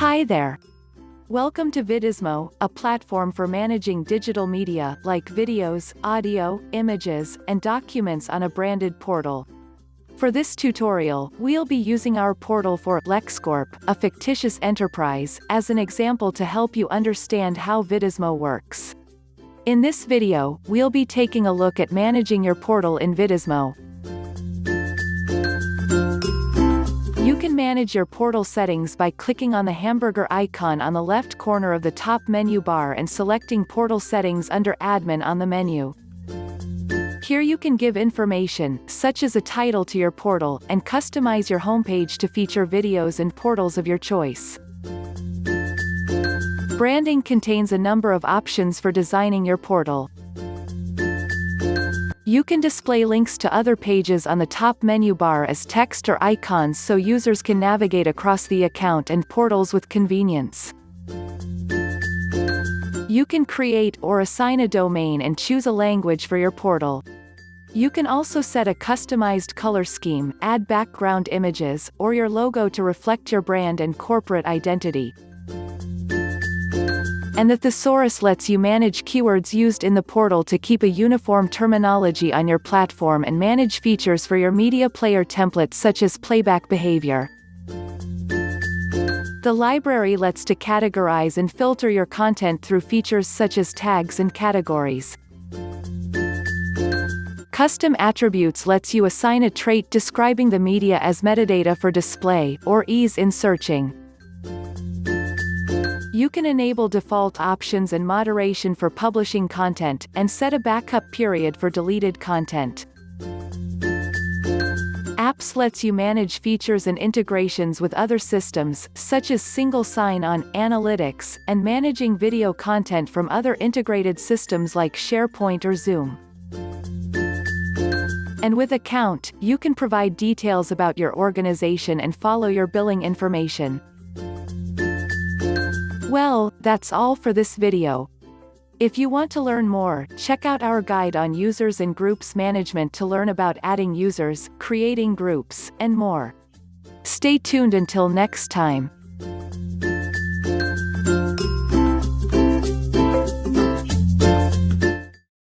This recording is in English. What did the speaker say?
Hi there. Welcome to VIDIZMO, a platform for managing digital media like videos, audio, images, and documents on a branded portal. For this tutorial, we'll be using our portal for LexCorp, a fictitious enterprise, as an example to help you understand how VIDIZMO works. In this video, we'll be taking a look at managing your portal in VIDIZMO. You can manage your portal settings by clicking on the hamburger icon on the left corner of the top menu bar and selecting Portal Settings under Admin on the menu. Here you can give information, such as a title to your portal, and customize your homepage to feature videos and portals of your choice. Branding contains a number of options for designing your portal. You can display links to other pages on the top menu bar as text or icons so users can navigate across the account and portals with convenience. You can create or assign a domain and choose a language for your portal. You can also set a customized color scheme, add background images, or your logo to reflect your brand and corporate identity. And the thesaurus lets you manage keywords used in the portal to keep a uniform terminology on your platform and manage features for your media player templates such as playback behavior. The library lets to categorize and filter your content through features such as tags and categories. Custom attributes lets you assign a trait describing the media as metadata for display or ease in searching. You can enable default options and moderation for publishing content, and set a backup period for deleted content. Apps lets you manage features and integrations with other systems, such as single sign-on, analytics, and managing video content from other integrated systems like SharePoint or Zoom. And with Account, you can provide details about your organization and follow your billing information. Well, that's all for this video. If you want to learn more, check out our guide on users and groups management to learn about adding users, creating groups, and more. Stay tuned until next time.